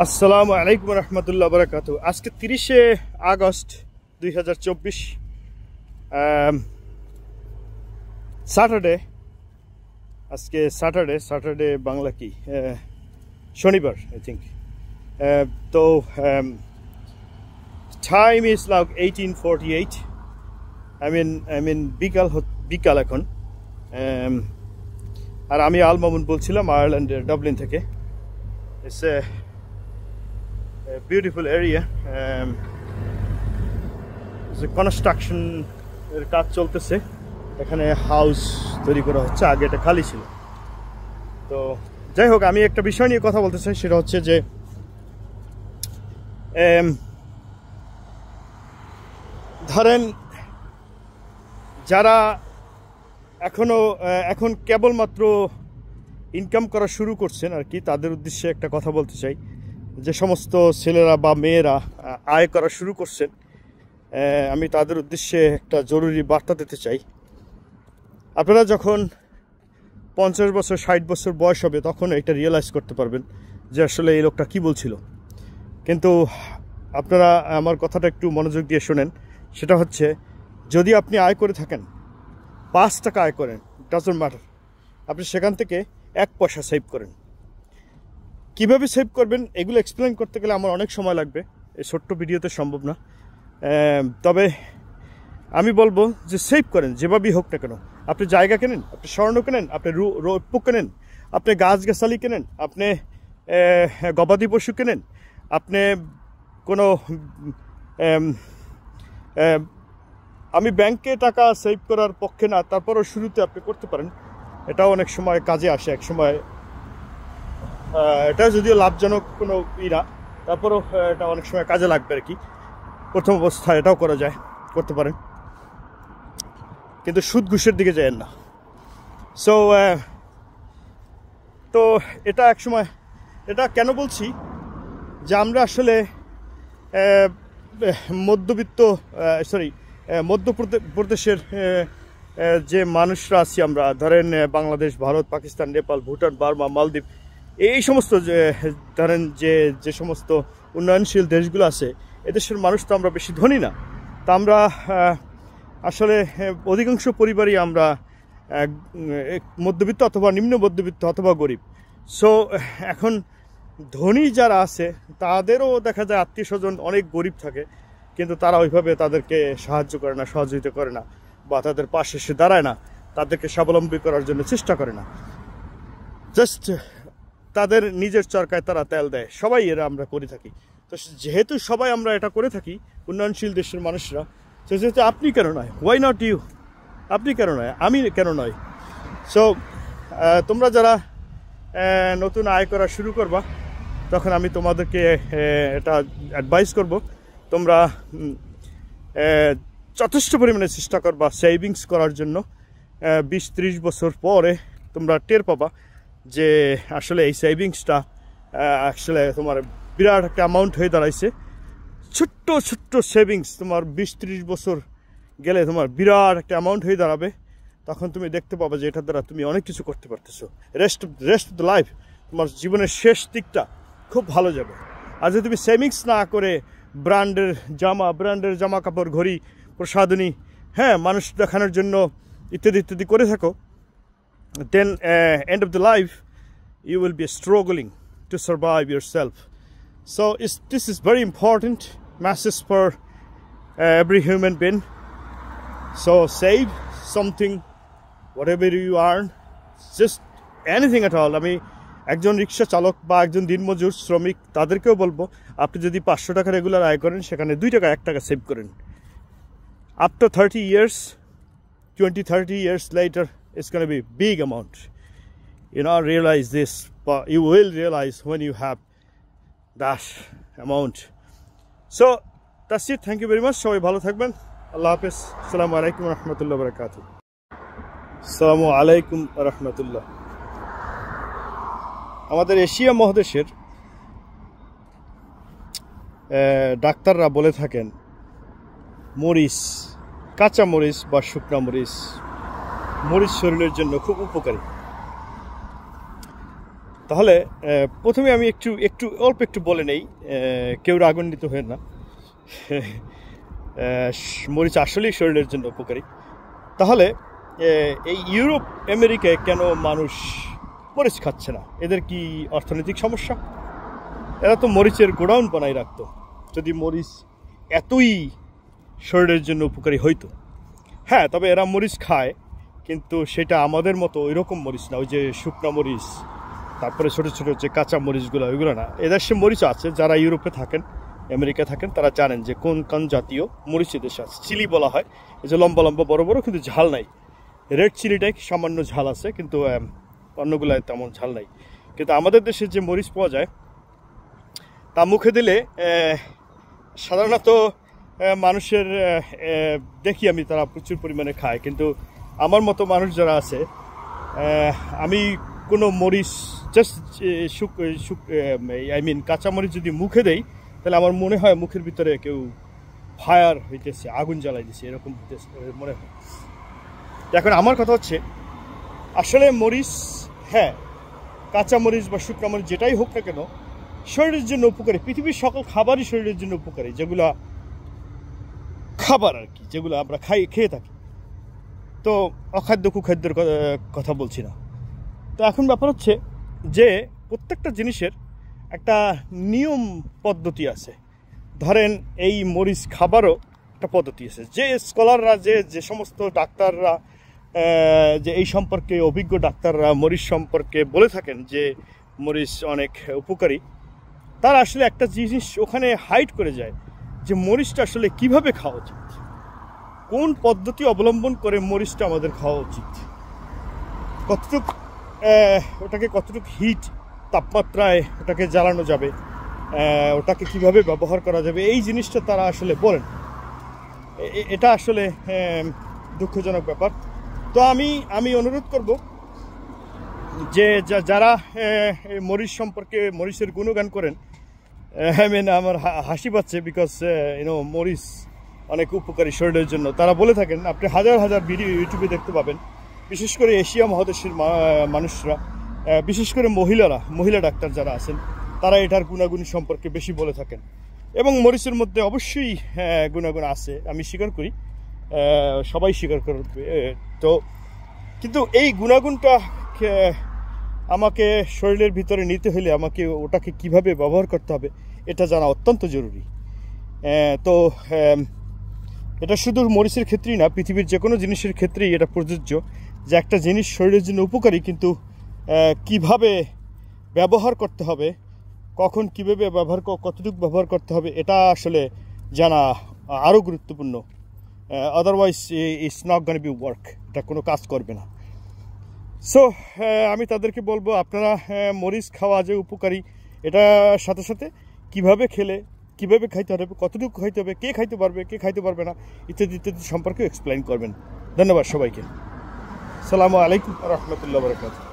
আসসালামু আলাইকুম রহমতুল্লাহ বরকাত। আজকে 30শে আগস্ট 2024, স্যাটারডে। আজকে স্যাটারডে বাংলা কি শনিবার আই থিঙ্ক। তো time is now 1848। I mean বিকাল এখন। আর আমি আল মামুন বলছিলাম আয়ারল্যান্ডের ডাবলিন থেকে। It's beautiful area. কনস্ট্রাকশন এর কাজ চলতেছে, এখানে হাউস তৈরি করা হচ্ছে, আগে এটা খালি ছিল। তো যাই হোক, আমি একটা বিষয় নিয়ে কথা বলতে চাই, সেটা হচ্ছে যে ধরেন যারা এখন কেবলমাত্র ইনকাম করা শুরু করছেন আর কি, তাদের উদ্দেশ্যে একটা কথা বলতে চাই। যে সমস্ত ছেলেরা বা মেয়েরা আয় করা শুরু করছেন, আমি তাদের উদ্দেশ্যে একটা জরুরি বার্তা দিতে চাই। আপনারা যখন 50 বছর 60 বছর বয়স হবে, তখন এটা রিয়েলাইজ করতে পারবেন যে আসলে এই লোকটা কী বলছিল। কিন্তু আপনারা আমার কথাটা একটু মনোযোগ দিয়ে শোনেন। সেটা হচ্ছে, যদি আপনি আয় করে থাকেন, 5 টাকা আয় করেন, ডাজন্ট ম্যাটার, আপনি সেখান থেকে 1 পয়সা সেভ করেন। কীভাবে সেভ করবেন এগুলো এক্সপ্লেন করতে গেলে আমার অনেক সময় লাগবে, এই ছোট্ট ভিডিওতে সম্ভব না। তবে আমি বলবো যে সেভ করেন, যেভাবেই হোক না কেন। আপনি জায়গা কেনেন, আপনি স্বর্ণ কেনেন, আপনি রৌপ্য কেনেন, আপনি গাছগাছালি কেনেন, আপনি গবাদি পশু কেনেন, আপনি কোনো আমি ব্যাংকে টাকা সেভ করার পক্ষে না, তারপরও শুরুতে আপনি করতে পারেন। এটাও অনেক সময় কাজে আসে। এক সময় এটা যদিও লাভজনক কোনো না, তারপরেও এটা অনেক সময় কাজে লাগবে আর কি। প্রথম অবস্থায় এটাও করা যায়, করতে পারেন, কিন্তু সুদ ঘুষের দিকে যায়েন না। তো এটা এক সময়, এটা কেন বলছি যে আমরা আসলে মধ্যপ্রদেশের যে মানুষরা আছি আমরা, ধরেন বাংলাদেশ, ভারত, পাকিস্তান, নেপাল, ভুটান, বার্মা, মালদ্বীপ, এই সমস্ত ধরেন যে সমস্ত উন্নয়নশীল দেশগুলো আছে, এদেশের মানুষ তো আমরা বেশি ধনী না। তা আমরা আসলে অধিকাংশ পরিবারই আমরা মধ্যবিত্ত অথবা নিম্ন মধ্যবিত্ত অথবা গরিব। সো এখন ধনী যারা আছে তাদেরও দেখা যায় আত্মীয় স্বজন অনেক গরিব থাকে, কিন্তু তারা ওইভাবে তাদেরকে সাহায্য করে না, সহযোগিতা করে না, বা তাদের পাশে এসে দাঁড়ায় না, তাদেরকে স্বাবলম্বী করার জন্য চেষ্টা করে না। জাস্ট তাদের নিজের চরকায় তারা তেল দেয়। সবাই এরা আমরা করে থাকি। তো যেহেতু সবাই আমরা এটা করে থাকি, উন্নয়নশীল দেশের মানুষরা, সেহেতু আপনি কেন নয়? Why not you? আপনি কেন নয়? আমি কেন নয়? সো তোমরা যারা নতুন আয় করা শুরু করবা, তখন আমি তোমাদেরকে এটা অ্যাডভাইস করব, তোমরা যথেষ্ট পরিমাণে চেষ্টা করবা সেভিংস করার জন্য। 20-30 বছর পরে তোমরা টের পাবা যে আসলে এই সেভিংসটা আসলে তোমার বিরাট একটা অ্যামাউন্ট হয়ে দাঁড়াইছে। ছোট্ট ছোট্ট সেভিংস তোমার 20-30 বছর গেলে তোমার বিরাট একটা অ্যামাউন্ট হয়ে দাঁড়াবে। তখন তুমি দেখতে পাবে যে এটার দ্বারা তুমি অনেক কিছু করতে পারতেছো। রেস্ট অফ দ্য লাইফ, তোমার জীবনের শেষ দিকটা খুব ভালো যাবে। আর যদি তুমি সেভিংস না করে ব্র্যান্ডের জামা কাপড়, ঘড়ি, প্রসাধনী, হ্যাঁ, মানুষ দেখানোর জন্য ইত্যাদি ইত্যাদি করে থাকো, then end of the life you will be struggling to survive yourself. So this is very important message for every human being. So save something, whatever you earn, just anything at all. আমি একজন রিক্সা চালক বা একজন দিনমজুর শ্রমিক, তাদেরকেও বলবো, আপনি যদি 500 টাকা রেগুলার আয় করেন, সেখানে 2 টাকা 1 টাকা সেভ করেন। After 30 years, 20-30 years later, it's going to be big amount. You know, realize this, but you will realize when you have that amount. So that's it. Thank you very much. সবাই ভালো থাকবেন। আল্লাহ হাফেজ। আসসালামু আলাইকুম রহমতুল্লাহ বরকাতুহ। আসসালামু আলাইকুম রহমতুল্লাহ। আমাদের এশিয়া মহাদেশের ডাক্তাররা বলে থাকেন, মরিচ, কাঁচা মরিচ বা শুকনা মরিচ শরীরের জন্য খুব উপকারী। তাহলে প্রথমে আমি অল্প একটু বলে নেই, কেউ রাগান্বিত হয়ে না। মরিচ আসলেই শরীরের জন্য উপকারী। তাহলে এই ইউরোপ আমেরিকায় কেন মানুষ মরিচ খাচ্ছে না? এদের কি অর্থনৈতিক সমস্যা? এরা তো মরিচের গোডাউন বানাই রাখতো যদি মরিচ এতই শরীরের জন্য উপকারী হইতো। হ্যাঁ, তবে এরা মরিচ খায়, কিন্তু সেটা আমাদের মতো ওই রকম মরিচ না, ওই যে শুকনো মরিচ, তারপরে ছোটো ছোটো যে কাঁচা মরিচগুলো, ওইগুলো না। এদের সে মরিচ আছে, যারা ইউরোপে থাকেন, আমেরিকা থাকেন, তারা জানেন যে কোন কোন জাতীয় মরিচ এদেশে আছে। চিলি বলা হয়, এই যে লম্বা লম্বা বড় বড়, কিন্তু ঝাল নাই। রেড চিলিটাই সামান্য ঝাল আছে, কিন্তু অন্যগুলায় তেমন ঝাল নাই। কিন্তু আমাদের দেশে যে মরিচ পাওয়া যায় তা মুখে দিলে সাধারণত মানুষের দেখি আমি তারা প্রচুর পরিমাণে খায়, কিন্তু আমার মতো মানুষ যারা আছে, আমি কোনো মরিচ জাস্ট কাঁচা মরিচ যদি মুখে দেই, তাহলে আমার মনে হয় মুখের ভিতরে কেউ ফায়ার হইতেছে, আগুন জ্বালাই দিছে, এরকম হইতেছে মনে হয়। এখন আমার কথা হচ্ছে, আসলে মরিচ, হ্যাঁ, কাঁচা মরিচ বা শুকনো মরিচ যেটাই হোক না কেন, শরীরের জন্য উপকারী। পৃথিবীর সকল খাবারই শরীরের জন্য উপকারী, যেগুলো খাবার আর কি, যেগুলো আমরা খেয়ে থাকি। তো অখাদ্য কুখাদ্যের কথা বলছি না। তো এখন ব্যাপার হচ্ছে যে প্রত্যেকটা জিনিসের একটা নিয়ম পদ্ধতি আছে। ধরেন এই মরিচ খাবারও একটা পদ্ধতি আছে। যে স্কলাররা, যে সমস্ত ডাক্তাররা যে এই সম্পর্কে অভিজ্ঞ ডাক্তাররা মরিচ সম্পর্কে বলে থাকেন যে মরিচ অনেক উপকারী, তারা আসলে একটা জিনিস ওখানে হাইড করে যায়, যে মরিচটা আসলে কিভাবে খাওয়া উচিত, কোন পদ্ধতি অবলম্বন করে মরিচটা আমাদের খাওয়া উচিত, কতটুকু ওটাকে কতটুকু হিট তাপমাত্রায় ওটাকে জ্বালানো যাবে, ওটাকে কিভাবে ব্যবহার করা যাবে, এই জিনিসটা তারা আসলে বলেন। এটা আসলে দুঃখজনক ব্যাপার। তো আমি অনুরোধ করব যে যারা মরিচ সম্পর্কে, মরিচের গুণগান করেন, আমার হাসি পাচ্ছে, বিকজ মরিচ অনেক উপকারী শরীরের জন্য, তারা বলে থাকেন। আপনি হাজার হাজার ভিডিও ইউটিউবে দেখতে পাবেন, বিশেষ করে এশিয়া মহাদেশের মানুষরা, বিশেষ করে মহিলা ডাক্তার যারা আছেন, তারা এটার গুণাগুণ সম্পর্কে বেশি বলে থাকেন। এবং মরিচের মধ্যে অবশ্যই গুণাগুণ আছে, আমি স্বীকার করি, সবাই স্বীকার করবে। তো কিন্তু এই গুণাগুণটা আমাকে শরীরের ভিতরে নিতে হলে আমাকে ওটাকে কিভাবে ব্যবহার করতে হবে এটা জানা অত্যন্ত জরুরি। তো এটা শুধু মরিচের ক্ষেত্রেই না, পৃথিবীর যে কোনো জিনিসের ক্ষেত্রেই এটা প্রযোজ্য, যে একটা জিনিস শরীরের জন্য উপকারী, কিন্তু কিভাবে ব্যবহার করতে হবে, কখন কীভাবে কতটুকু ব্যবহার করতে হবে, এটা আসলে জানা আরও গুরুত্বপূর্ণ। Otherwise it's not gonna be work, এটা কোনো কাজ করবে না। সো আমি তাদেরকে বলবো, আপনারা মরিচ খাওয়া যে উপকারী, এটার সাথে সাথে কিভাবে খেলে, কিভাবে খাইতে হবে, কতটুকু খাইতে হবে, কে খাইতে পারবে, কে খাইতে পারবে না, ইত্যাদি ইত্যাদি সম্পর্কে এক্সপ্লেইন করবেন। ধন্যবাদ সবাইকে। আসসালামু আলাইকুম ওয়া রাহমাতুল্লাহি ওয়া বারাকাতুহু।